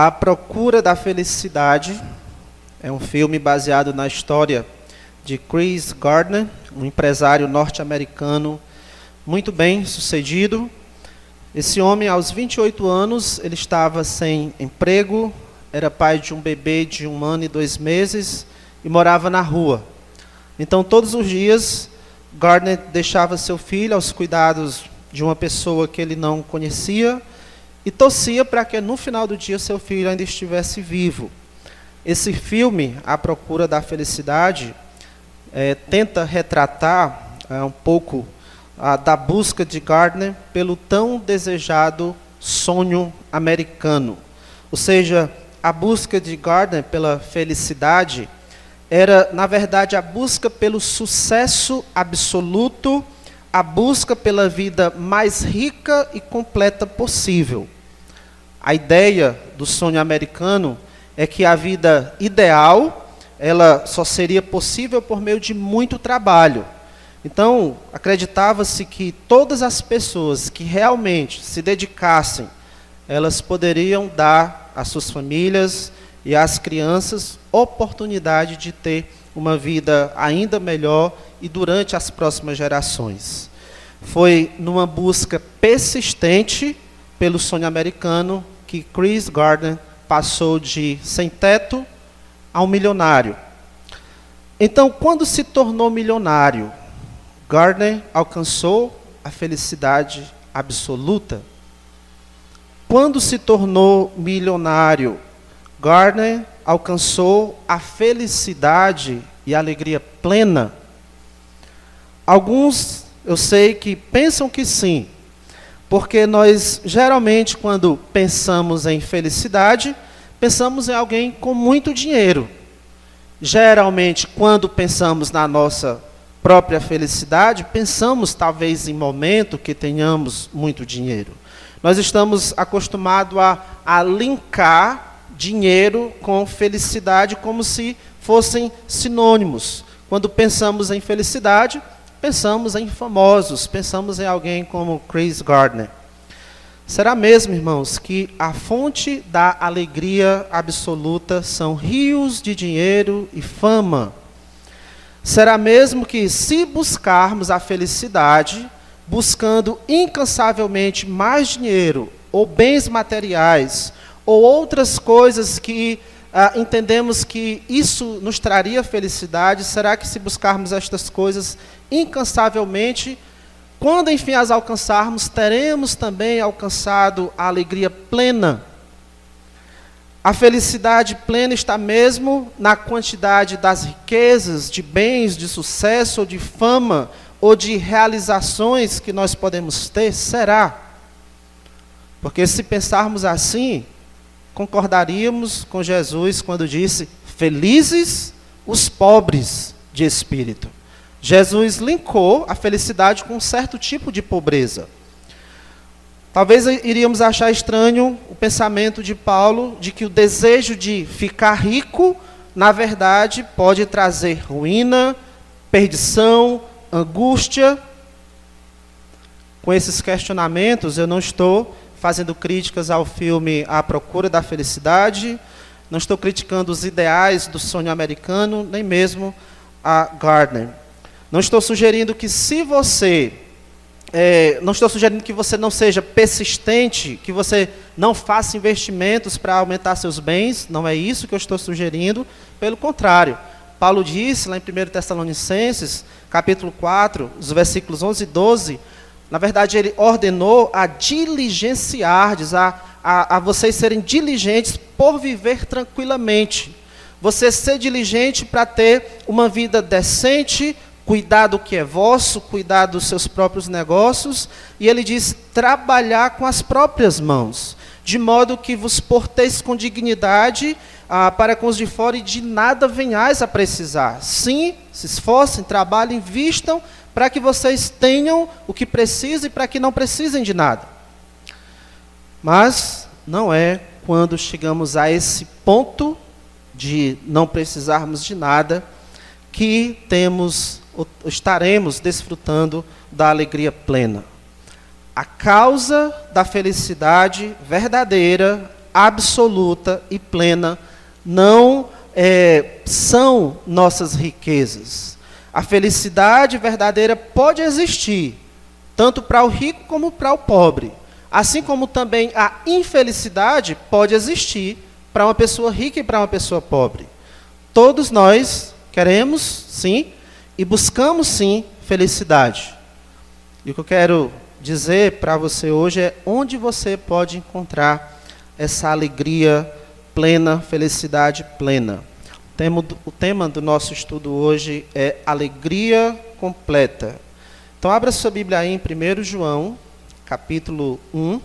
A Procura da Felicidade é um filme baseado na história de Chris Gardner, um empresário norte-americano muito bem sucedido. Esse homem, aos 28 anos, ele estava sem emprego, era pai de um bebê de 1 ano e 2 meses e morava na rua. Então, todos os dias, Gardner deixava seu filho aos cuidados de uma pessoa que ele não conhecia e torcia para que no final do dia seu filho ainda estivesse vivo. Esse filme, A Procura da Felicidade, tenta retratar um pouco da busca de Gardner pelo tão desejado sonho americano. Ou seja, a busca de Gardner pela felicidade era, na verdade, a busca pelo sucesso absoluto, a busca pela vida mais rica e completa possível. A ideia do sonho americano é que a vida ideal, ela só seria possível por meio de muito trabalho. Então, acreditava-se que todas as pessoas que realmente se dedicassem, elas poderiam dar às suas famílias e às crianças oportunidade de ter uma vida ainda melhor e durante as próximas gerações. Foi numa busca persistente pelo sonho americano que Chris Gardner passou de sem teto a um milionário. Então, quando se tornou milionário, Gardner alcançou a felicidade absoluta. Quando se tornou milionário, Gardner alcançou a felicidade e a alegria plena. Alguns, eu sei que pensam que sim, porque nós geralmente, quando pensamos em felicidade, pensamos em alguém com muito dinheiro. Geralmente, quando pensamos na nossa própria felicidade, pensamos talvez em momento que tenhamos muito dinheiro. Nós estamos acostumados a linkar dinheiro com felicidade como se fossem sinônimos. Quando pensamos em felicidade, pensamos em famosos, pensamos em alguém como Chris Gardner. Será mesmo, irmãos, que a fonte da alegria absoluta são rios de dinheiro e fama? Será mesmo que, se buscarmos a felicidade, buscando incansavelmente mais dinheiro, ou bens materiais, ou outras coisas que entendemos que isso nos traria felicidade, será que se buscarmos estas coisas incansavelmente, quando enfim as alcançarmos, teremos também alcançado a alegria plena? A felicidade plena está mesmo na quantidade das riquezas, de bens, de sucesso, ou de fama, ou de realizações que nós podemos ter? Será? Porque se pensarmos assim, concordaríamos com Jesus quando disse: felizes os pobres de espírito. Jesus linkou a felicidade com um certo tipo de pobreza. Talvez iríamos achar estranho o pensamento de Paulo de que o desejo de ficar rico, na verdade, pode trazer ruína, perdição, angústia. Com esses questionamentos, eu não estou fazendo críticas ao filme A Procura da Felicidade, não estou criticando os ideais do sonho americano, nem mesmo a Gardner. Não estou sugerindo que não estou sugerindo que você não seja persistente, que você não faça investimentos para aumentar seus bens, não é isso que eu estou sugerindo, pelo contrário. Paulo disse lá em 1 Tessalonicenses, capítulo 4, os versículos 11 e 12, na verdade ele ordenou a diligenciardes, a vocês serem diligentes por viver tranquilamente. Você ser diligente para ter uma vida decente, cuidar do que é vosso, cuidar dos seus próprios negócios, e ele diz, trabalhar com as próprias mãos, de modo que vos porteis com dignidade para com os de fora e de nada venhais a precisar. Sim, se esforcem, trabalhem, vistam, para que vocês tenham o que precisam e para que não precisem de nada. Mas não é quando chegamos a esse ponto de não precisarmos de nada que estaremos desfrutando da alegria plena. A causa da felicidade verdadeira absoluta e plena não são nossas riquezas. A felicidade verdadeira pode existir, tanto para o rico como para o pobre. Assim como também a infelicidade pode existir para uma pessoa rica e para uma pessoa pobre. Todos nós queremos, sim, e buscamos, sim, felicidade. E o que eu quero dizer para você hoje é onde você pode encontrar essa alegria plena, felicidade plena. O tema do nosso estudo hoje é alegria completa. Então, abra sua Bíblia aí em 1 João, capítulo 1.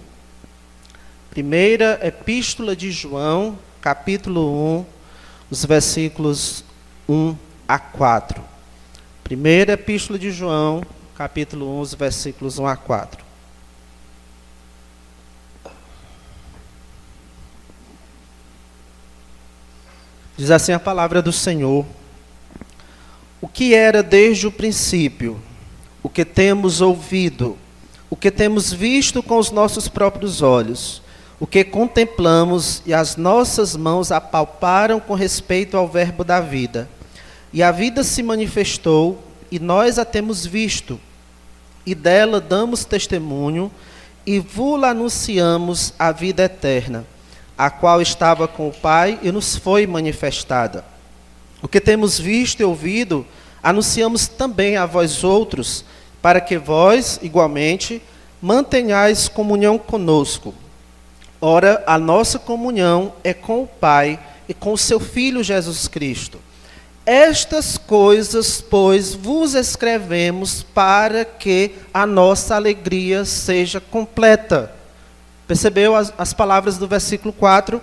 Primeira Epístola de João, capítulo 1, os versículos 1 a 4. Primeira Epístola de João, capítulo 1, os versículos 1 a 4. Diz assim a palavra do Senhor: o que era desde o princípio, o que temos ouvido, o que temos visto com os nossos próprios olhos, o que contemplamos e as nossas mãos apalparam com respeito ao verbo da vida. E a vida se manifestou, e nós a temos visto, e dela damos testemunho, e vos anunciamos a vida eterna, a qual estava com o Pai e nos foi manifestada. O que temos visto e ouvido, anunciamos também a vós outros, para que vós, igualmente, mantenhais comunhão conosco. Ora, a nossa comunhão é com o Pai e com o seu Filho Jesus Cristo. Estas coisas, pois, vos escrevemos para que a nossa alegria seja completa. Percebeu as palavras do versículo 4?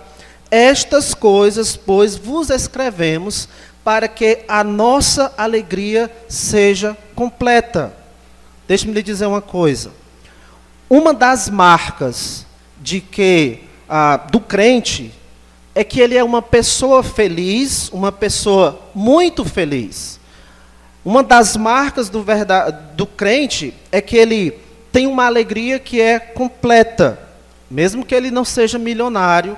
Estas coisas, pois, vos escrevemos para que a nossa alegria seja completa. Deixe-me lhe dizer uma coisa. Uma das marcas do crente é que ele é uma pessoa feliz, uma pessoa muito feliz. Uma das marcas do crente é que ele tem uma alegria que é completa. Mesmo que ele não seja milionário,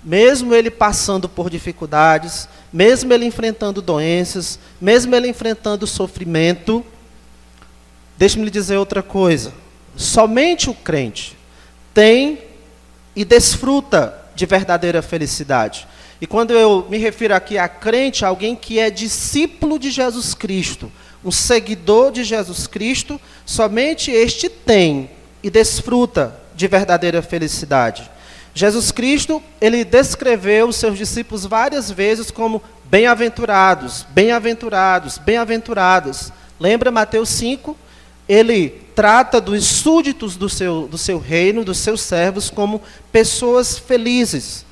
mesmo ele passando por dificuldades, mesmo ele enfrentando doenças, mesmo ele enfrentando sofrimento, deixe-me lhe dizer outra coisa. Somente o crente tem e desfruta de verdadeira felicidade. E quando eu me refiro aqui a crente, alguém que é discípulo de Jesus Cristo, um seguidor de Jesus Cristo, somente este tem e desfruta de verdadeira felicidade. Jesus Cristo, ele descreveu os seus discípulos várias vezes como bem-aventurados, bem-aventurados, bem-aventurados. Lembra Mateus 5? Ele trata dos súditos do seu reino, dos seus servos, como pessoas felizes.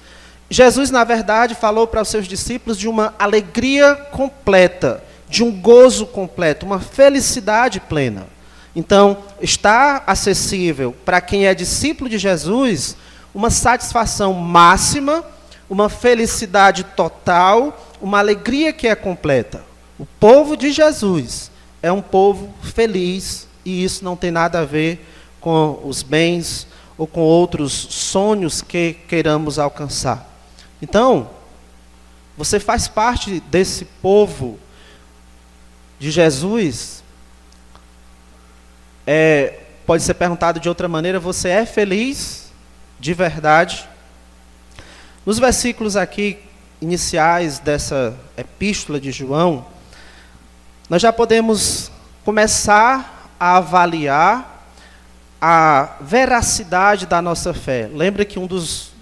Jesus, na verdade, falou para os seus discípulos de uma alegria completa, de um gozo completo, uma felicidade plena. Então, está acessível para quem é discípulo de Jesus uma satisfação máxima, uma felicidade total, uma alegria que é completa. O povo de Jesus é um povo feliz e isso não tem nada a ver com os bens ou com outros sonhos que queiramos alcançar. Então, você faz parte desse povo de Jesus. Pode ser perguntado de outra maneira, você é feliz de verdade? Nos versículos aqui iniciais dessa epístola de João, nós já podemos começar a avaliar a veracidade da nossa fé. Lembra que um dos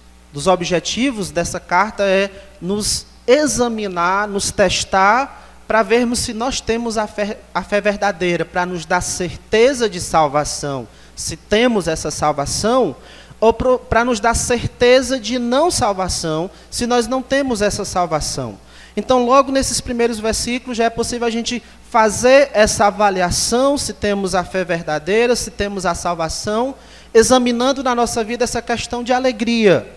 objetivos dessa carta é nos examinar, nos testar, para vermos se nós temos a fé verdadeira, para nos dar certeza de salvação, se temos essa salvação, ou para nos dar certeza de não salvação, se nós não temos essa salvação. Então, logo nesses primeiros versículos, já é possível a gente fazer essa avaliação, se temos a fé verdadeira, se temos a salvação, examinando na nossa vida essa questão de alegria.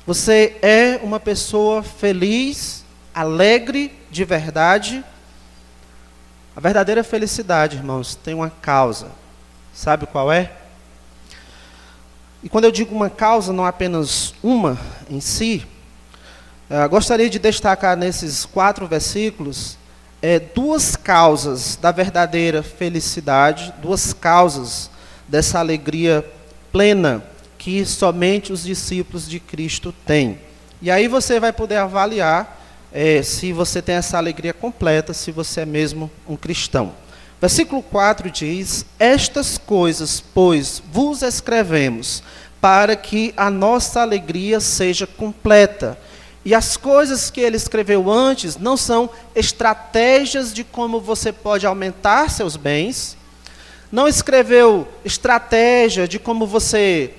Você é uma pessoa feliz, alegre, de verdade? A verdadeira felicidade, irmãos, tem uma causa. Sabe qual é? E quando eu digo uma causa, não apenas uma em si, gostaria de destacar nesses 4 versículos duas causas da verdadeira felicidade, duas causas dessa alegria plena que somente os discípulos de Cristo têm. E aí você vai poder avaliar se você tem essa alegria completa, se você é mesmo um cristão. Versículo 4 diz: estas coisas, pois, vos escrevemos, para que a nossa alegria seja completa. E as coisas que ele escreveu antes não são estratégias de como você pode aumentar seus bens, não escreveu estratégia de como você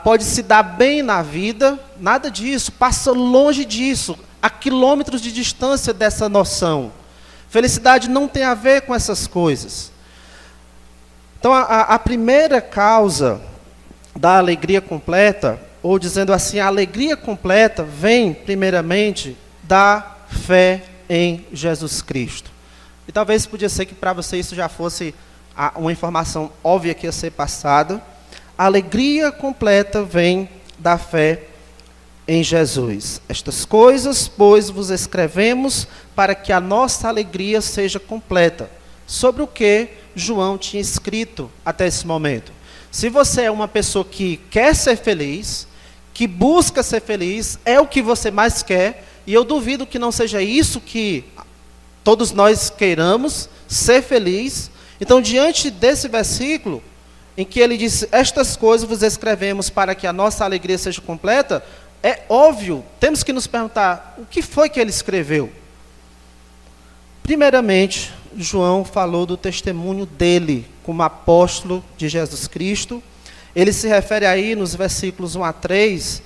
pode se dar bem na vida, nada disso, passa longe disso, a quilômetros de distância dessa noção. Felicidade não tem a ver com essas coisas. Então, a primeira causa da alegria completa, ou dizendo assim, a alegria completa vem, primeiramente, da fé em Jesus Cristo. E talvez podia ser que para você isso já fosse uma informação óbvia que ia ser passada. A alegria completa vem da fé em Jesus. Estas coisas, pois, vos escrevemos para que a nossa alegria seja completa. Sobre o que João tinha escrito até esse momento. Se você é uma pessoa que quer ser feliz, que busca ser feliz, é o que você mais quer, e eu duvido que não seja isso que todos nós queiramos, ser feliz. Então, diante desse versículo, em que ele diz, estas coisas vos escrevemos para que a nossa alegria seja completa, é óbvio, temos que nos perguntar, o que foi que ele escreveu? Primeiramente, João falou do testemunho dele como apóstolo de Jesus Cristo. Ele se refere aí nos versículos 1 a 3,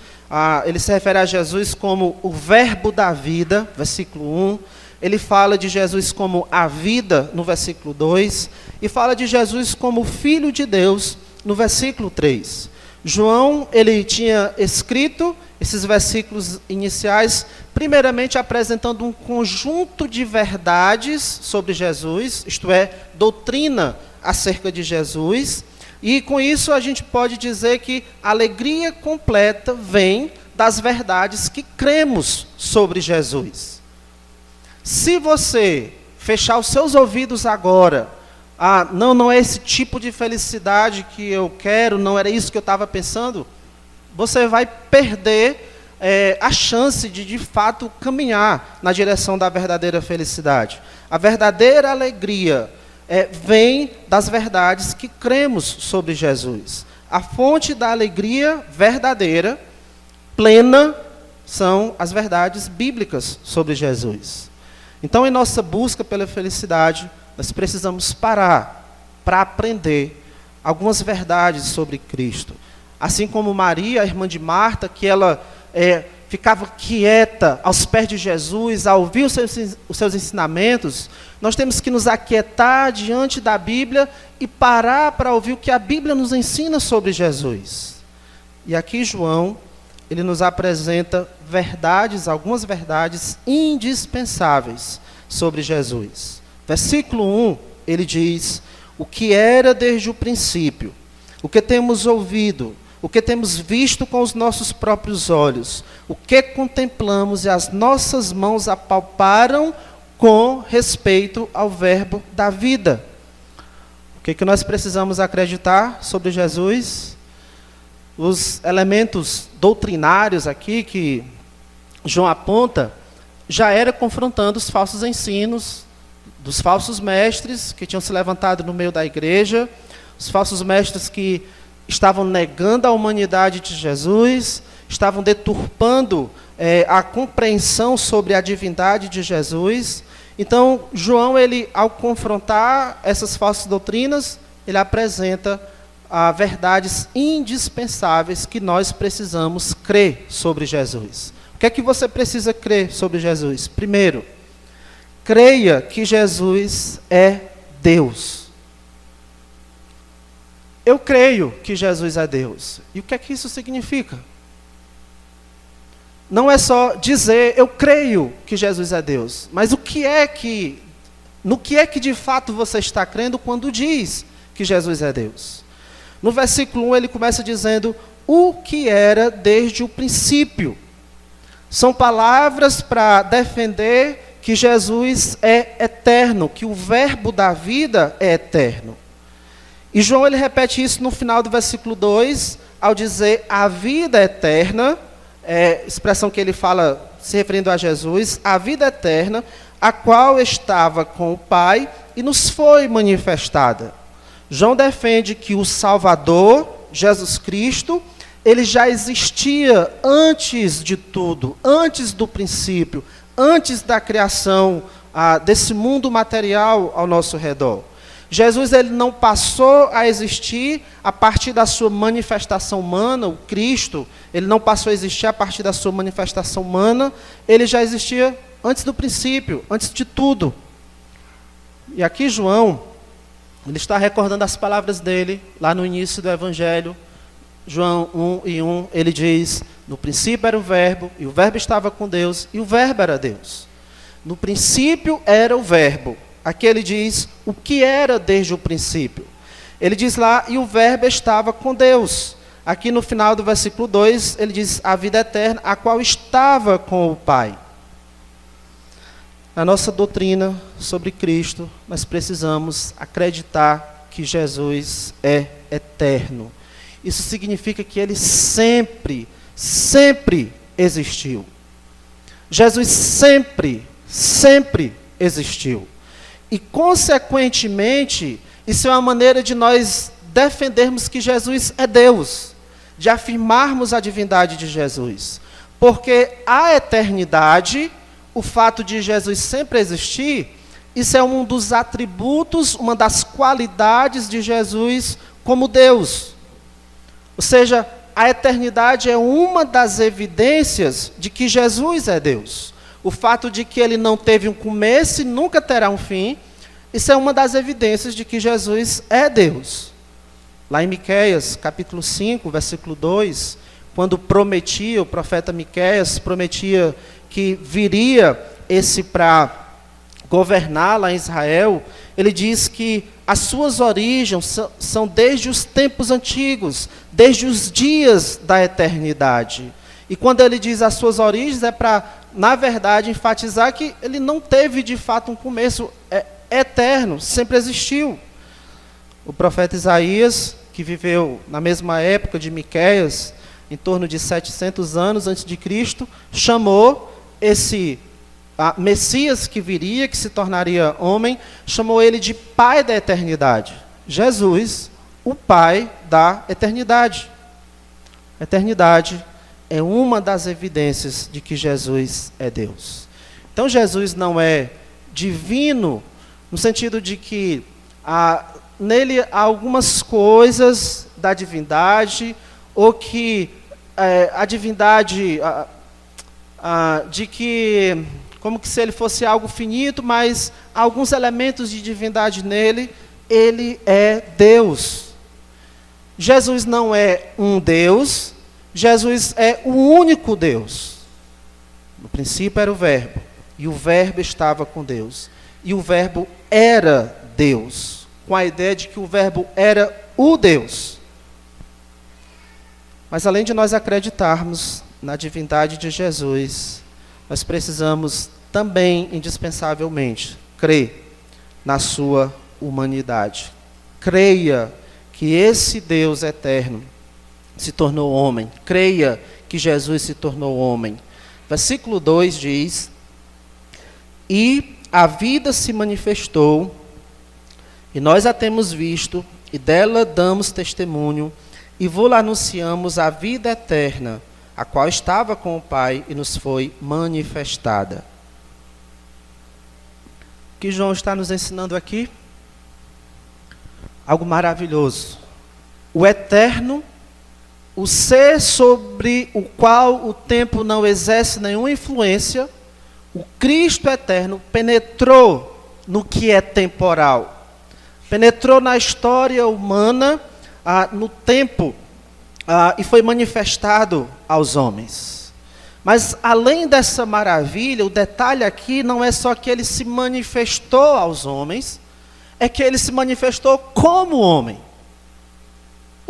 ele se refere a Jesus como o verbo da vida, versículo 1. Ele fala de Jesus como a vida, no versículo 2. E fala de Jesus como Filho de Deus, no versículo 3. João, ele tinha escrito esses versículos iniciais, primeiramente apresentando um conjunto de verdades sobre Jesus, isto é, doutrina acerca de Jesus. E com isso a gente pode dizer que a alegria completa vem das verdades que cremos sobre Jesus. Se você fechar os seus ouvidos agora, não é esse tipo de felicidade que eu quero, não era isso que eu estava pensando, você vai perder a chance de fato caminhar na direção da verdadeira felicidade. A verdadeira alegria vem das verdades que cremos sobre Jesus. A fonte da alegria verdadeira, plena, são as verdades bíblicas sobre Jesus. Então, em nossa busca pela felicidade, nós precisamos parar para aprender algumas verdades sobre Cristo. Assim como Maria, a irmã de Marta, que ela ficava quieta aos pés de Jesus, a ouvir os seus ensinamentos, nós temos que nos aquietar diante da Bíblia e parar para ouvir o que a Bíblia nos ensina sobre Jesus. E aqui João, ele nos apresenta verdades, algumas verdades indispensáveis sobre Jesus. Versículo 1, ele diz, o que era desde o princípio, o que temos ouvido, o que temos visto com os nossos próprios olhos, o que contemplamos e as nossas mãos apalparam com respeito ao verbo da vida. O que nós precisamos acreditar sobre Jesus? Os elementos doutrinários aqui que João aponta, já era confrontando os falsos ensinos dos falsos mestres que tinham se levantado no meio da igreja, os falsos mestres que estavam negando a humanidade de Jesus, estavam deturpando a compreensão sobre a divindade de Jesus. Então, João, ele, ao confrontar essas falsas doutrinas, ele apresenta verdades indispensáveis que nós precisamos crer sobre Jesus. O que é que você precisa crer sobre Jesus? Primeiro, creia que Jesus é Deus. Eu creio que Jesus é Deus. E o que é que isso significa? Não é só dizer, eu creio que Jesus é Deus, mas no que é que de fato você está crendo quando diz que Jesus é Deus? No versículo 1 ele começa dizendo, o que era desde o princípio. São palavras para defender que Jesus é eterno, que o verbo da vida é eterno. E João ele repete isso no final do versículo 2, ao dizer a vida eterna, expressão que ele fala se referindo a Jesus, a vida eterna, a qual estava com o Pai e nos foi manifestada. João defende que o Salvador, Jesus Cristo, ele já existia antes de tudo, antes do princípio, antes da criação desse mundo material ao nosso redor. Jesus ele não passou a existir a partir da sua manifestação humana, o Cristo, ele não passou a existir a partir da sua manifestação humana, ele já existia antes do princípio, antes de tudo. E aqui João, ele está recordando as palavras dele, lá no início do Evangelho, João 1:1, ele diz, no princípio era o verbo, e o verbo estava com Deus, e o verbo era Deus. No princípio era o verbo. Aqui ele diz o que era desde o princípio. Ele diz lá, e o verbo estava com Deus. Aqui no final do versículo 2, ele diz, a vida eterna, a qual estava com o Pai. Na nossa doutrina sobre Cristo, nós precisamos acreditar que Jesus é eterno. Isso significa que ele sempre existiu. Jesus sempre existiu. E, consequentemente, isso é uma maneira de nós defendermos que Jesus é Deus, de afirmarmos a divindade de Jesus. Porque a eternidade, o fato de Jesus sempre existir, isso é um dos atributos, uma das qualidades de Jesus como Deus. Ou seja, a eternidade é uma das evidências de que Jesus é Deus. O fato de que ele não teve um começo e nunca terá um fim, isso é uma das evidências de que Jesus é Deus. Lá em Miqueias, capítulo 5, versículo 2, quando prometia, o profeta Miqueias prometia que viria esse para governar lá em Israel, ele diz que as suas origens são desde os tempos antigos, desde os dias da eternidade. E quando ele diz as suas origens, é para, na verdade, enfatizar que ele não teve de fato um começo, é eterno, sempre existiu. O profeta Isaías, que viveu na mesma época de Miqueias, em torno de 700 anos antes de Cristo, chamou esse Messias que viria, que se tornaria homem, chamou ele de Pai da eternidade. Jesus, o Pai da eternidade. A eternidade é uma das evidências de que Jesus é Deus. Então Jesus não é divino, no sentido de que nele há algumas coisas da divindade, ou que a divindade, de que, como que se ele fosse algo finito, mas há alguns elementos de divindade nele, ele é Deus. Jesus não é um Deus, Jesus é o único Deus. No princípio era o verbo, e o verbo estava com Deus, e o verbo era Deus, com a ideia de que o verbo era o Deus. Mas além de nós acreditarmos na divindade de Jesus, nós precisamos também, indispensavelmente, crer na sua humanidade. Creia que esse Deus eterno se tornou homem. Creia que Jesus se tornou homem. Versículo 2 diz, e a vida se manifestou, e nós a temos visto, e dela damos testemunho, e vos anunciamos a vida eterna, a qual estava com o Pai e nos foi manifestada. O que João está nos ensinando aqui? Algo maravilhoso. O eterno, o ser sobre o qual o tempo não exerce nenhuma influência, o Cristo eterno penetrou no que é temporal. Penetrou na história humana, no tempo, e foi manifestado aos homens. Mas além dessa maravilha, o detalhe aqui não é só que ele se manifestou aos homens, é que ele se manifestou como homem.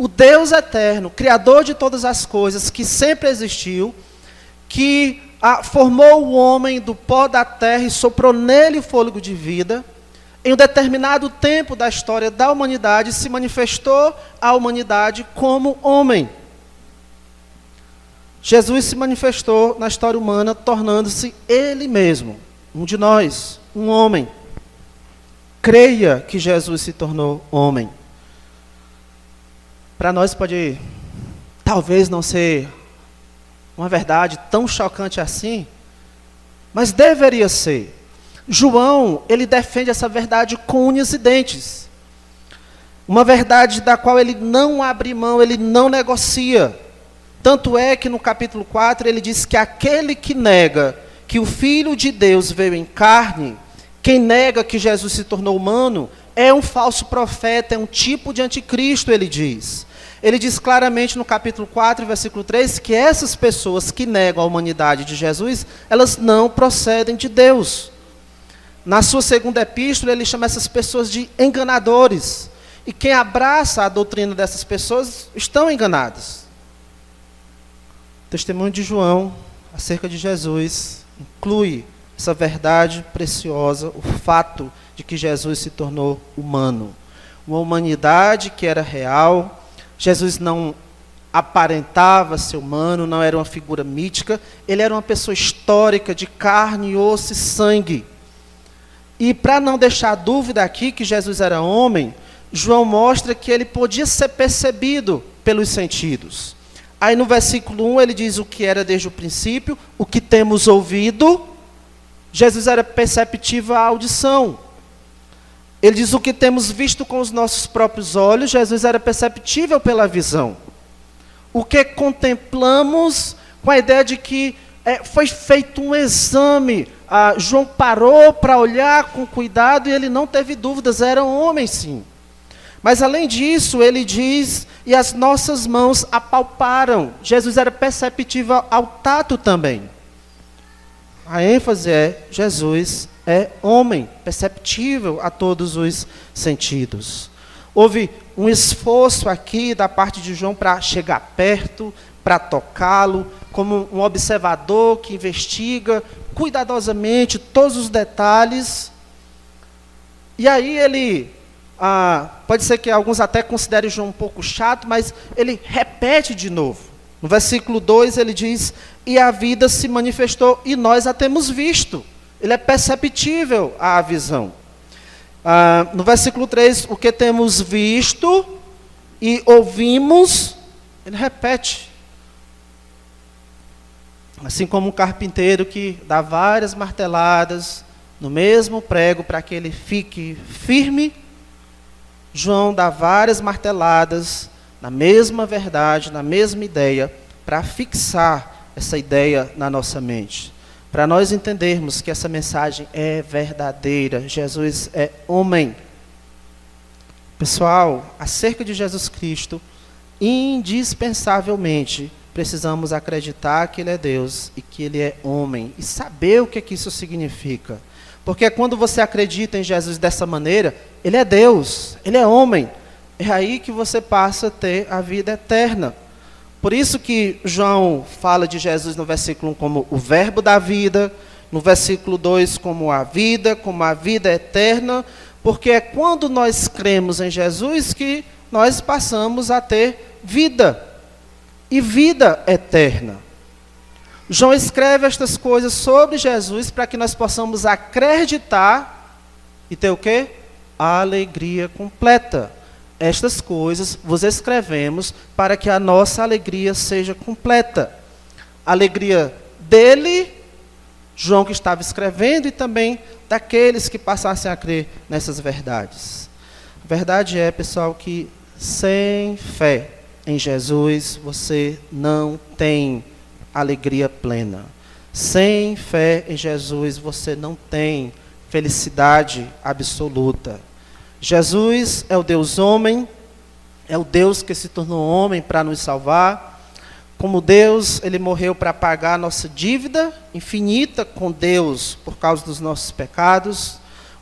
o Deus eterno, Criador de todas as coisas, que sempre existiu, que formou o homem do pó da terra e soprou nele o fôlego de vida, em um determinado tempo da história da humanidade, se manifestou à humanidade como homem. Jesus se manifestou na história humana, tornando-se Ele mesmo, um de nós, um homem. Creia que Jesus se tornou homem. Para nós pode, talvez não ser uma verdade tão chocante assim, mas deveria ser. João, ele defende essa verdade com unhas e dentes. Uma verdade da qual ele não abre mão, ele não negocia. Tanto é que no capítulo 4 ele diz que aquele que nega que o Filho de Deus veio em carne, quem nega que Jesus se tornou humano, é um falso profeta, é um tipo de anticristo, ele diz. Ele diz claramente no capítulo 4, versículo 3, que essas pessoas que negam a humanidade de Jesus, elas não procedem de Deus. Na sua segunda epístola, ele chama essas pessoas de enganadores. E quem abraça a doutrina dessas pessoas estão enganados. O testemunho de João acerca de Jesus inclui essa verdade preciosa, o fato de que Jesus se tornou humano. Uma humanidade que era real. Jesus não aparentava ser humano, não era uma figura mítica. Ele era uma pessoa histórica, de carne, osso e sangue. E para não deixar dúvida aqui que Jesus era homem, João mostra que ele podia ser percebido pelos sentidos. Aí no versículo 1 ele diz o que era desde o princípio, o que temos ouvido. Jesus era perceptível à audição. Ele diz o que temos visto com os nossos próprios olhos. Jesus era perceptível pela visão. O que contemplamos com a ideia de que foi feito um exame. João parou para olhar com cuidado e ele não teve dúvidas, era um homem sim. Mas além disso, ele diz, e as nossas mãos apalparam. Jesus era perceptível ao tato também. A ênfase é, Jesus é homem, perceptível a todos os sentidos. Houve um esforço aqui da parte de João para chegar perto, para tocá-lo, como um observador que investiga cuidadosamente todos os detalhes. E aí ele, pode ser que alguns até considerem João um pouco chato, mas ele repete de novo. No versículo 2 ele diz, e a vida se manifestou e nós a temos visto. Ele é perceptível à visão. No versículo 3, o que temos visto e ouvimos, ele repete. Assim como um carpinteiro que dá várias marteladas no mesmo prego para que ele fique firme, João dá várias marteladas na mesma verdade, na mesma ideia, para fixar essa ideia na nossa mente. Para nós entendermos que essa mensagem é verdadeira, Jesus é homem. Pessoal, acerca de Jesus Cristo, indispensavelmente, precisamos acreditar que Ele é Deus e que Ele é homem. E saber o que isso significa. Porque quando você acredita em Jesus dessa maneira, Ele é Deus, Ele é homem. É aí que você passa a ter a vida eterna. Por isso que João fala de Jesus no versículo 1 como o verbo da vida, no versículo 2 como a vida eterna, porque é quando nós cremos em Jesus que nós passamos a ter vida, e vida eterna. João escreve estas coisas sobre Jesus para que nós possamos acreditar e ter o quê? A alegria completa. Estas coisas vos escrevemos para que a nossa alegria seja completa. A alegria dele, João que estava escrevendo, e também daqueles que passassem a crer nessas verdades. A verdade é, pessoal, que sem fé em Jesus, você não tem alegria plena. Sem fé em Jesus, você não tem felicidade absoluta. Jesus é o Deus homem, é o Deus que se tornou homem para nos salvar. Como Deus, Ele morreu para pagar a nossa dívida infinita com Deus por causa dos nossos pecados.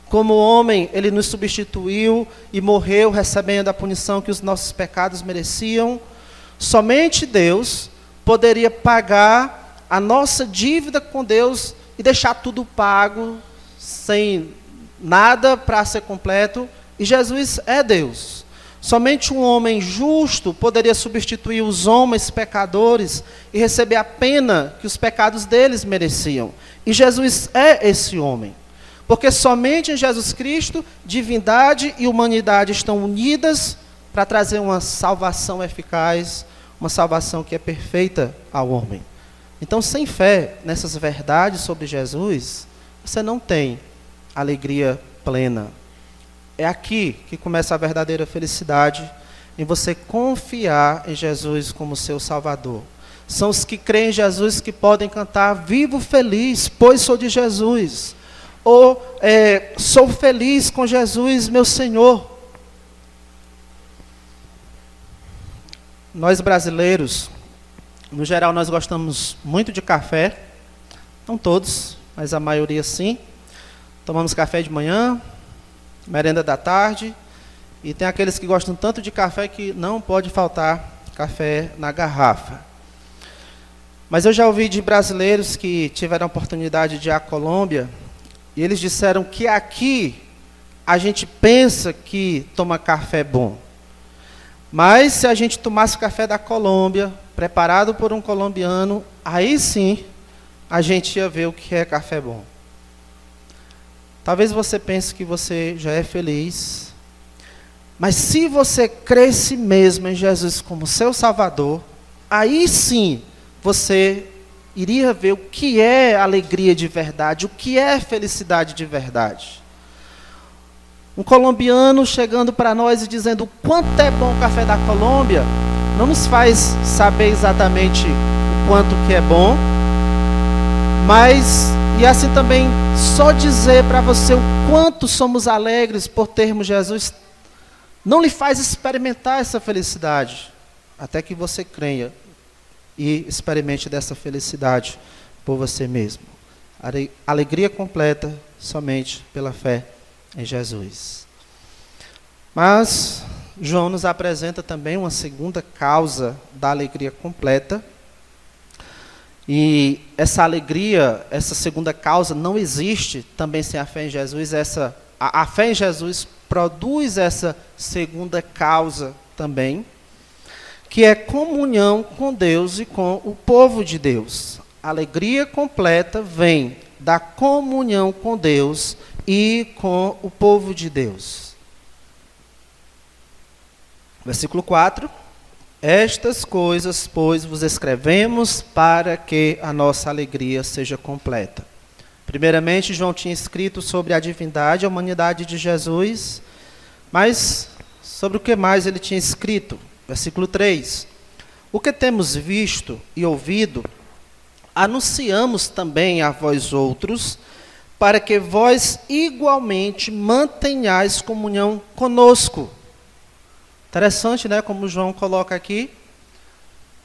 Como homem, ele nos substituiu e morreu recebendo a punição que os nossos pecados mereciam. Somente Deus poderia pagar a nossa dívida com Deus e deixar tudo pago, sem nada para ser completo. E Jesus é Deus. Somente um homem justo poderia substituir os homens pecadores e receber a pena que os pecados deles mereciam. E Jesus é esse homem. Porque somente em Jesus Cristo, divindade e humanidade estão unidas para trazer uma salvação eficaz, uma salvação que é perfeita ao homem. Então, sem fé nessas verdades sobre Jesus, você não tem alegria plena. É aqui que começa a verdadeira felicidade, em você confiar em Jesus como seu Salvador. São os que creem em Jesus que podem cantar: vivo feliz, pois sou de Jesus. Ou sou feliz com Jesus, meu Senhor. Nós brasileiros, no geral, nós gostamos muito de café. Não todos, mas a maioria sim. Tomamos café de manhã, merenda da tarde. E tem aqueles que gostam tanto de café que não pode faltar café na garrafa. Mas eu já ouvi de brasileiros que tiveram a oportunidade de ir à Colômbia, e eles disseram que aqui a gente pensa que toma café bom. Mas se a gente tomasse café da Colômbia, preparado por um colombiano, aí sim a gente ia ver o que é café bom. Talvez você pense que você já é feliz, mas se você cresce mesmo em Jesus como seu Salvador, aí sim você iria ver o que é alegria de verdade, o que é felicidade de verdade. Um colombiano chegando para nós e dizendo o quanto é bom o café da Colômbia, não nos faz saber exatamente o quanto que é bom, mas, e assim também, só dizer para você o quanto somos alegres por termos Jesus, não lhe faz experimentar essa felicidade, até que você creia e experimente dessa felicidade por você mesmo. Alegria completa somente pela fé em Jesus. Mas João nos apresenta também uma segunda causa da alegria completa. E essa alegria, essa segunda causa não existe também sem a fé em Jesus. A fé em Jesus produz essa segunda causa também, que é comunhão com Deus e com o povo de Deus. A alegria completa vem da comunhão com Deus e com o povo de Deus. Versículo 4. Estas coisas, pois, vos escrevemos para que a nossa alegria seja completa. Primeiramente, João tinha escrito sobre a divindade e a humanidade de Jesus, mas sobre o que mais ele tinha escrito? Versículo 3. O que temos visto e ouvido, anunciamos também a vós outros, para que vós igualmente mantenhais comunhão conosco. Interessante, né, como João coloca aqui.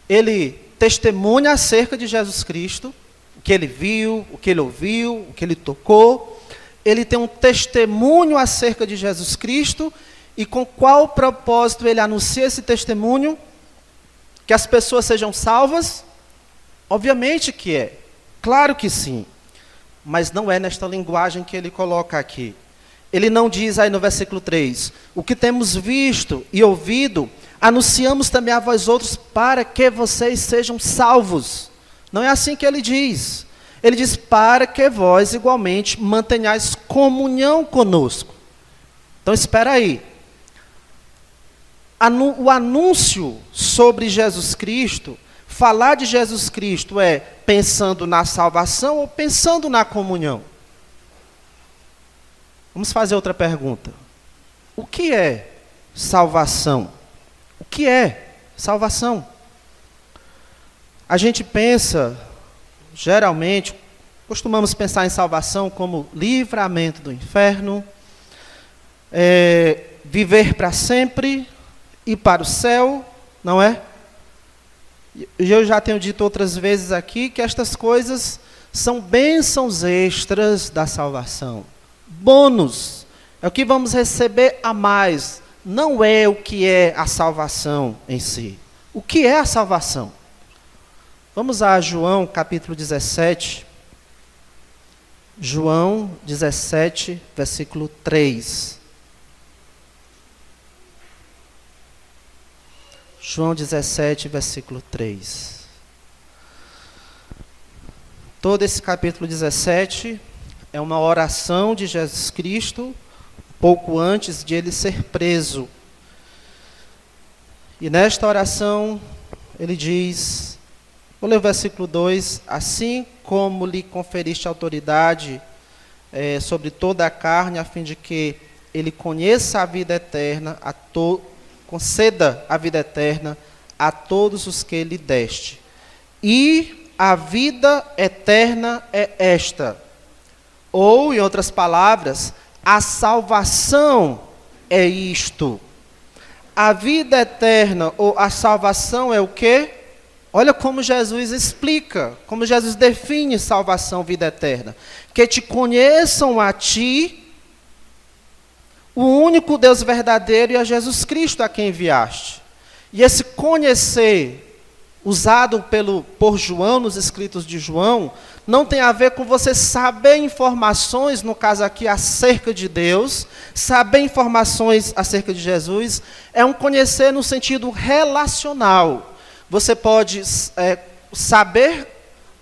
Ele testemunha acerca de Jesus Cristo, o que ele viu, o que ele ouviu, o que ele tocou. Ele tem um testemunho acerca de Jesus Cristo. E com qual propósito ele anuncia esse testemunho? Que as pessoas sejam salvas? Obviamente que é. Claro que sim. Mas não é nesta linguagem que ele coloca aqui. Ele não diz aí no versículo 3, o que temos visto e ouvido, anunciamos também a vós outros para que vocês sejam salvos. Não é assim que ele diz. Ele diz para que vós igualmente mantenhais comunhão conosco. Então espera aí. O anúncio sobre Jesus Cristo, falar de Jesus Cristo é pensando na salvação ou pensando na comunhão? Vamos fazer outra pergunta. O que é salvação? O que é salvação? A gente pensa, geralmente, costumamos pensar em salvação como livramento do inferno, viver para sempre, ir para o céu, não é? E eu já tenho dito outras vezes aqui que estas coisas são bênçãos extras da salvação. bônus, é o que vamos receber a mais, não é o que é a salvação em si. O que é a salvação? Vamos a João capítulo 17. João 17, versículo 3. João 17, versículo 3. Todo esse capítulo 17 é uma oração de Jesus Cristo, pouco antes de ele ser preso. E nesta oração, ele diz, vou ler o versículo 2, assim como lhe conferiste autoridade sobre toda a carne, a fim de que ele conheça a vida eterna, conceda a vida eterna a todos os que lhe deste. E a vida eterna é esta. Ou, em outras palavras, a salvação é isto. A vida eterna ou a salvação é o quê? Olha como Jesus explica, como Jesus define salvação, vida eterna. Que te conheçam a ti, o único Deus verdadeiro, e a Jesus Cristo a quem enviaste. E esse conhecer, usado por João, nos escritos de João, não tem a ver com você saber informações, no caso aqui, acerca de Deus, saber informações acerca de Jesus, é um conhecer no sentido relacional. Você pode saber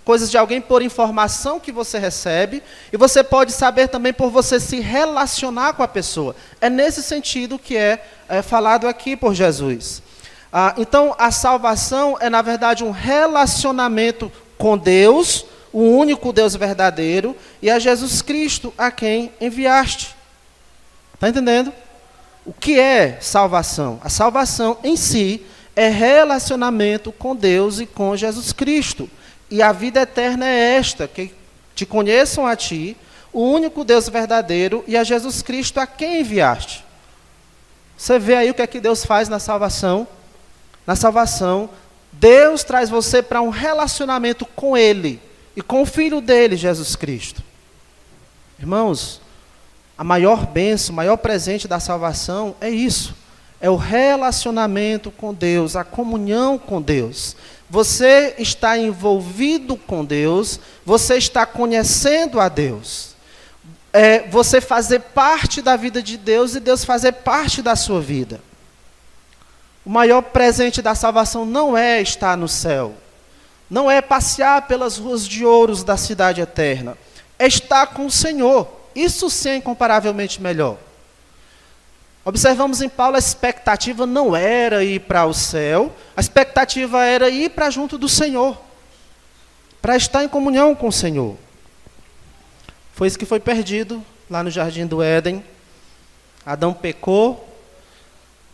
coisas de alguém por informação que você recebe, e você pode saber também por você se relacionar com a pessoa. É nesse sentido que é falado aqui por Jesus. Então, a salvação é, na verdade, um relacionamento com Deus, o único Deus verdadeiro, e a Jesus Cristo a quem enviaste. Está entendendo? O que é salvação? A salvação em si é relacionamento com Deus e com Jesus Cristo. E a vida eterna é esta, que te conheçam a ti, o único Deus verdadeiro, e a Jesus Cristo a quem enviaste. Você vê aí o que é que Deus faz na salvação? Na salvação, Deus traz você para um relacionamento com Ele e com o Filho dele, Jesus Cristo. Irmãos, a maior bênção, o maior presente da salvação é isso. É o relacionamento com Deus, a comunhão com Deus. Você está envolvido com Deus, você está conhecendo a Deus. Você fazer parte da vida de Deus e Deus fazer parte da sua vida. O maior presente da salvação não é estar no céu. Não é passear pelas ruas de ouros da cidade eterna. É estar com o Senhor. Isso sim é incomparavelmente melhor. Observamos em Paulo, a expectativa não era ir para o céu, a expectativa era ir para junto do Senhor, para estar em comunhão com o Senhor. Foi isso que foi perdido lá no Jardim do Éden. Adão pecou,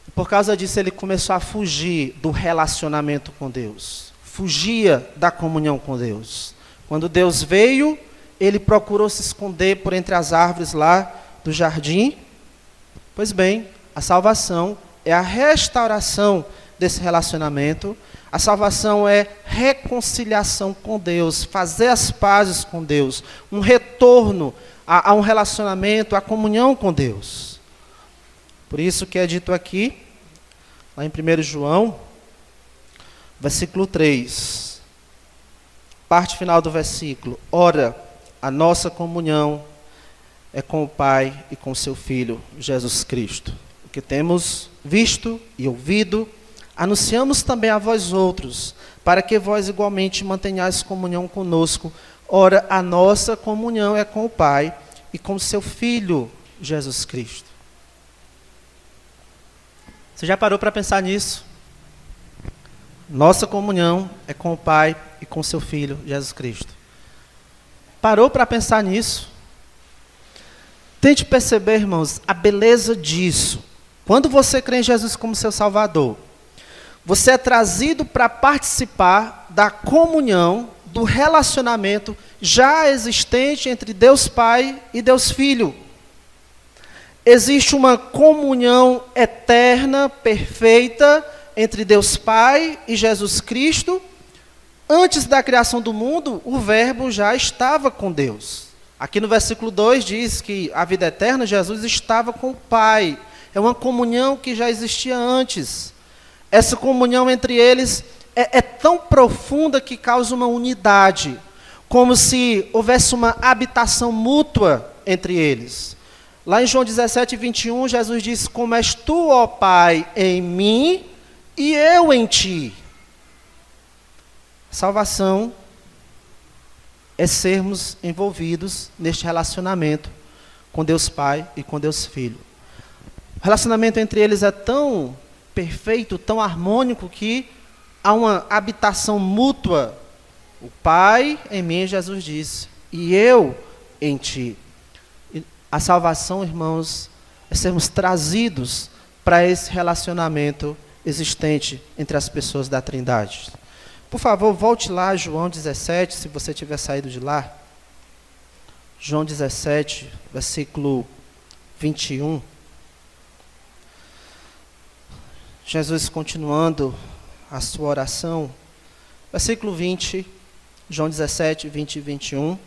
e por causa disso ele começou a fugir do relacionamento com Deus. Fugia da comunhão com Deus. Quando Deus veio, ele procurou se esconder por entre as árvores lá do jardim. Pois bem, a salvação é a restauração desse relacionamento. A salvação é reconciliação com Deus, fazer as pazes com Deus, um retorno a um relacionamento, a comunhão com Deus. Por isso que é dito aqui, lá em 1 João, versículo 3, parte final do versículo. Ora, a nossa comunhão é com o Pai e com o seu Filho, Jesus Cristo. O que temos visto e ouvido, anunciamos também a vós outros, para que vós igualmente mantenhais comunhão conosco. Ora, a nossa comunhão é com o Pai e com o seu Filho, Jesus Cristo. Você já parou para pensar nisso? Nossa comunhão é com o Pai e com o seu Filho, Jesus Cristo. Parou para pensar nisso? Tente perceber, irmãos, a beleza disso. Quando você crê em Jesus como seu Salvador, você é trazido para participar da comunhão, do relacionamento já existente entre Deus Pai e Deus Filho. Existe uma comunhão eterna, perfeita, entre Deus Pai e Jesus Cristo. Antes da criação do mundo, o Verbo já estava com Deus. Aqui no versículo 2 diz que a vida eterna, Jesus estava com o Pai. É uma comunhão que já existia antes. Essa comunhão entre eles é tão profunda que causa uma unidade, como se houvesse uma habitação mútua entre eles. Lá em João 17, 21, Jesus diz: como és tu, ó Pai, em mim e eu em ti. Salvação é sermos envolvidos neste relacionamento com Deus Pai e com Deus Filho. O relacionamento entre eles é tão perfeito, tão harmônico, que há uma habitação mútua. O Pai em mim, Jesus disse, e eu em ti. E a salvação, irmãos, é sermos trazidos para esse relacionamento existente entre as pessoas da Trindade. Por favor, volte lá a João 17, se você tiver saído de lá. João 17, versículo 21. Jesus continuando a sua oração. Versículo 20, João 17, 20 e 21.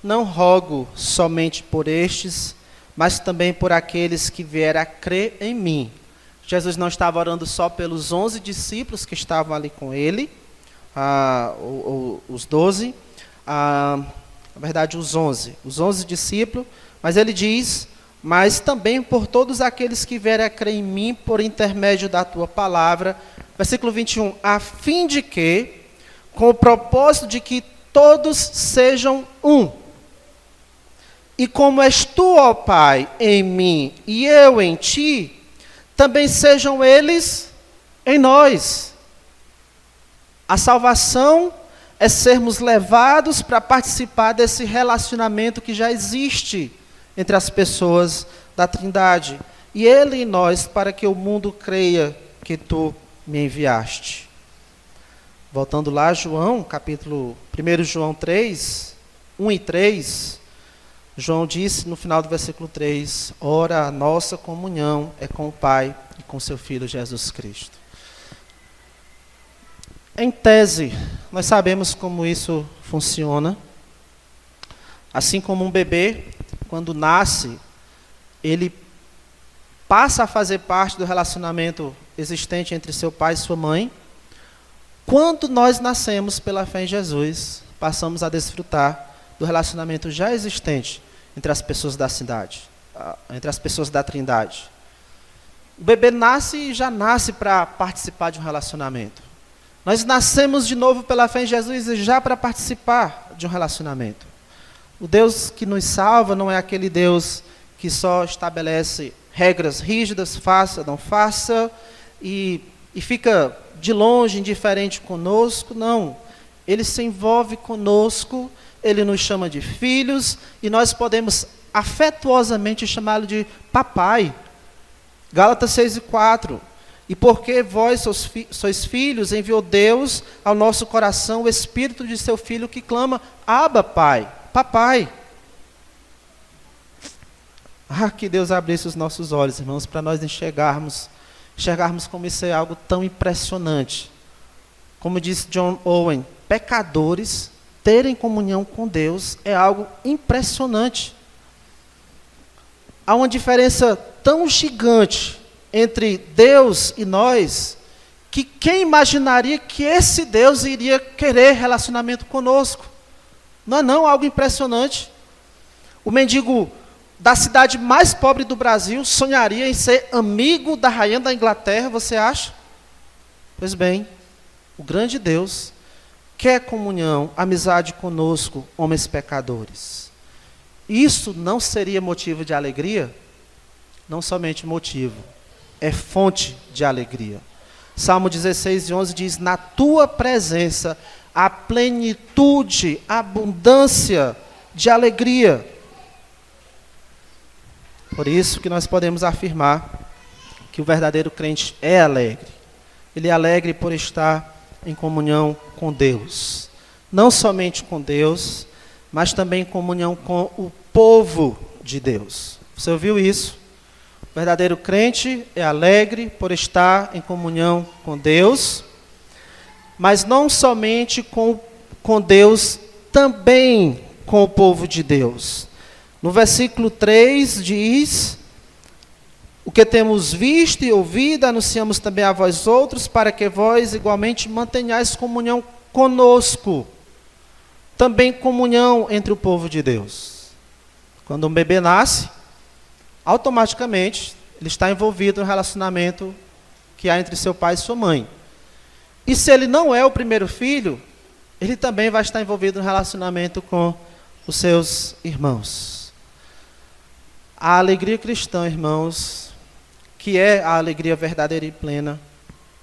Não rogo somente por estes, mas também por aqueles que vierem a crer em mim. Jesus não estava orando só pelos 11 discípulos que estavam ali com ele, os 12, na verdade os 11 discípulos, mas ele diz, mas também por todos aqueles que vierem a crer em mim por intermédio da tua palavra. Versículo 21, a fim de que, com o propósito de que todos sejam um, e como és tu, ó Pai, em mim e eu em ti, também sejam eles em nós. A salvação é sermos levados para participar desse relacionamento que já existe entre as pessoas da Trindade. E Ele em nós, para que o mundo creia que tu me enviaste. Voltando lá, João, capítulo 1 João 3, 1 e 3, João disse no final do versículo 3, ora, a nossa comunhão é com o Pai e com seu Filho Jesus Cristo. Em tese, nós sabemos como isso funciona. Assim como um bebê, quando nasce, ele passa a fazer parte do relacionamento existente entre seu pai e sua mãe. Quando nós nascemos pela fé em Jesus, passamos a desfrutar do relacionamento já existente entre as pessoas da cidade, entre as pessoas da Trindade. O bebê nasce e já nasce para participar de um relacionamento. Nós nascemos de novo pela fé em Jesus e já para participar de um relacionamento. O Deus que nos salva não é aquele Deus que só estabelece regras rígidas, faça, não faça, e fica de longe, indiferente conosco. Não. Ele se envolve conosco, Ele nos chama de filhos, e nós podemos afetuosamente chamá-lo de papai. Gálatas 6:4. E porque vós sois filhos, enviou Deus ao nosso coração o Espírito de seu Filho que clama, Abba, Pai, papai. Que Deus abrisse os nossos olhos, irmãos, para nós enxergarmos como isso é algo tão impressionante. Como disse John Owen, pecadores terem comunhão com Deus é algo impressionante. Há uma diferença tão gigante entre Deus e nós, que quem imaginaria que esse Deus iria querer relacionamento conosco? Não, algo impressionante. O mendigo da cidade mais pobre do Brasil sonharia em ser amigo da rainha da Inglaterra, você acha? Pois bem, o grande Deus quer comunhão, amizade conosco, homens pecadores. Isso não seria motivo de alegria? Não somente motivo, é fonte de alegria. Salmo 16:11 diz, na tua presença há plenitude, abundância de alegria. Por isso que nós podemos afirmar que o verdadeiro crente é alegre. Ele é alegre por estar em comunhão com Deus. Não somente com Deus, mas também em comunhão com o povo de Deus. Você ouviu isso? O verdadeiro crente é alegre por estar em comunhão com Deus, mas não somente com Deus, também com o povo de Deus. No versículo 3 diz: o que temos visto e ouvido, anunciamos também a vós outros, para que vós igualmente mantenhais comunhão conosco. Também comunhão entre o povo de Deus. Quando um bebê nasce, automaticamente ele está envolvido no relacionamento que há entre seu pai e sua mãe. E se ele não é o primeiro filho, ele também vai estar envolvido no relacionamento com os seus irmãos. A alegria cristã, irmãos, que é a alegria verdadeira e plena,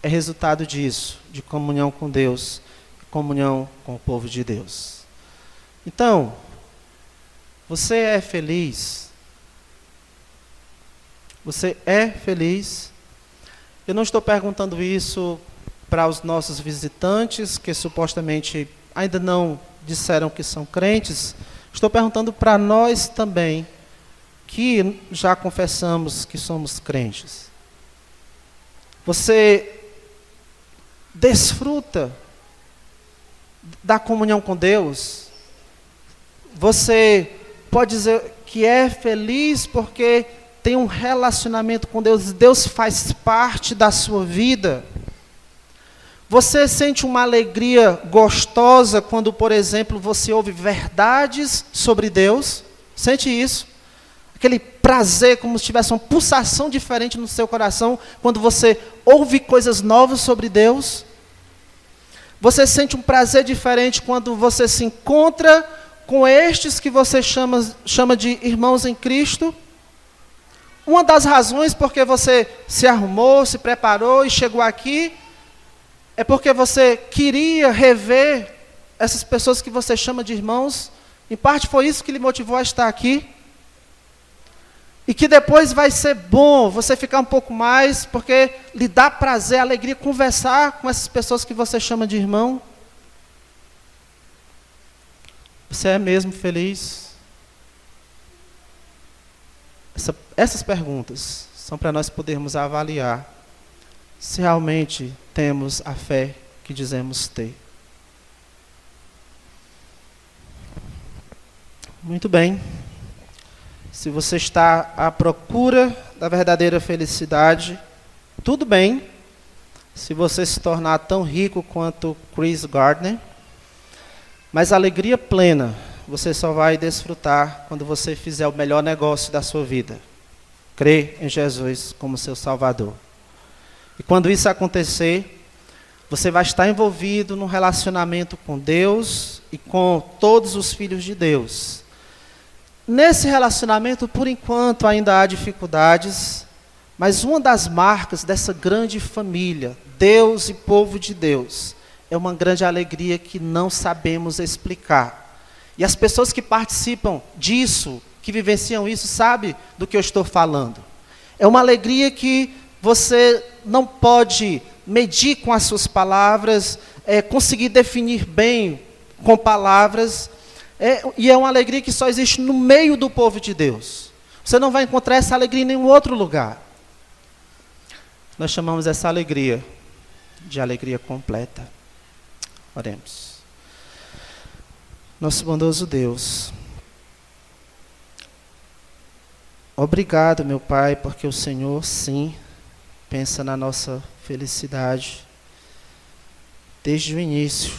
é resultado disso, de comunhão com Deus, comunhão com o povo de Deus. Então, você é feliz? Você é feliz? Eu não estou perguntando isso para os nossos visitantes, que supostamente ainda não disseram que são crentes. Estou perguntando para nós também, que já confessamos que somos crentes. Você desfruta da comunhão com Deus? Você pode dizer que é feliz porque tem um relacionamento com Deus, Deus faz parte da sua vida? Você sente uma alegria gostosa quando, por exemplo, você ouve verdades sobre Deus? Sente isso? Aquele prazer, como se tivesse uma pulsação diferente no seu coração, quando você ouve coisas novas sobre Deus? Você sente um prazer diferente quando você se encontra com estes que você chama de irmãos em Cristo? Uma das razões porque você se arrumou, se preparou e chegou aqui, é porque você queria rever essas pessoas que você chama de irmãos. Em parte foi isso que lhe motivou a estar aqui. E que depois vai ser bom você ficar um pouco mais, porque lhe dá prazer, alegria conversar com essas pessoas que você chama de irmão. Você é mesmo feliz? Essas perguntas são para nós podermos avaliar se realmente temos a fé que dizemos ter. Muito bem. Se você está à procura da verdadeira felicidade, tudo bem. Se você se tornar tão rico quanto Chris Gardner, mas a alegria plena você só vai desfrutar quando você fizer o melhor negócio da sua vida. Crer em Jesus como seu Salvador. E quando isso acontecer, você vai estar envolvido num relacionamento com Deus e com todos os filhos de Deus. Nesse relacionamento, por enquanto, ainda há dificuldades, mas uma das marcas dessa grande família, Deus e povo de Deus, é uma grande alegria que não sabemos explicar. E as pessoas que participam disso, que vivenciam isso, sabem do que eu estou falando. É uma alegria que você não pode medir com as suas palavras, conseguir definir bem com palavras, e é uma alegria que só existe no meio do povo de Deus. Você não vai encontrar essa alegria em nenhum outro lugar. Nós chamamos essa alegria de alegria completa. Oremos. Nosso bondoso Deus, obrigado, meu Pai, porque o Senhor, sim, pensa na nossa felicidade. Desde o início,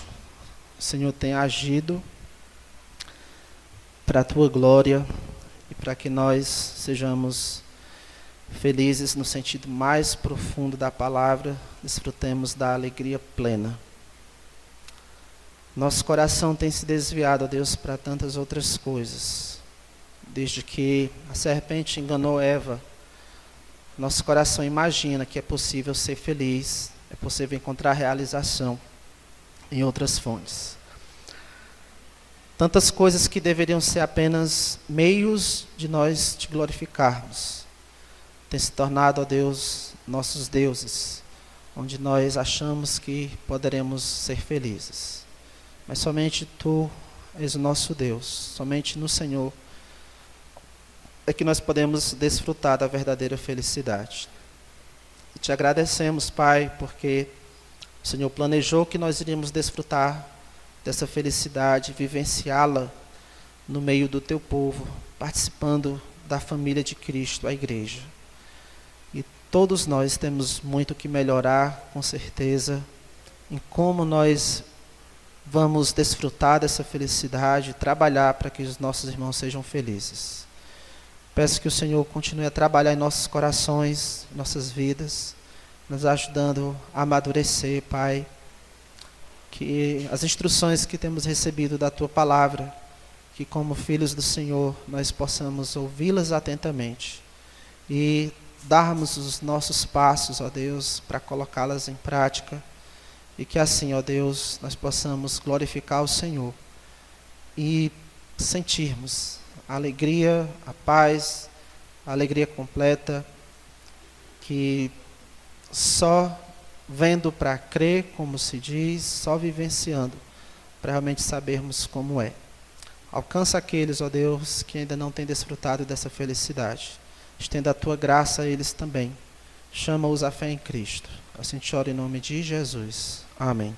o Senhor tem agido para a Tua glória e para que nós sejamos felizes no sentido mais profundo da palavra, desfrutemos da alegria plena. Nosso coração tem se desviado, ó Deus, para tantas outras coisas. Desde que a serpente enganou Eva, nosso coração imagina que é possível ser feliz, é possível encontrar realização em outras fontes. Tantas coisas que deveriam ser apenas meios de nós te glorificarmos, tem se tornado, ó Deus, nossos deuses, onde nós achamos que poderemos ser felizes. Mas somente Tu és o nosso Deus, somente no Senhor é que nós podemos desfrutar da verdadeira felicidade. E te agradecemos, Pai, porque o Senhor planejou que nós iríamos desfrutar dessa felicidade, vivenciá-la no meio do teu povo, participando da família de Cristo, a igreja. E todos nós temos muito que melhorar, com certeza, em como nós vamos desfrutar dessa felicidade, trabalhar para que os nossos irmãos sejam felizes. Peço que o Senhor continue a trabalhar em nossos corações, em nossas vidas, nos ajudando a amadurecer, Pai. Que as instruções que temos recebido da Tua Palavra, que como filhos do Senhor nós possamos ouvi-las atentamente e darmos os nossos passos, ó Deus, para colocá-las em prática. E que assim, ó Deus, nós possamos glorificar o Senhor e sentirmos a alegria, a paz, a alegria completa, que só vendo para crer, como se diz, só vivenciando, para realmente sabermos como é. Alcança aqueles, ó Deus, que ainda não têm desfrutado dessa felicidade. Estenda a Tua graça a eles também. Chama-os à fé em Cristo. Assim te oro em nome de Jesus. Amém.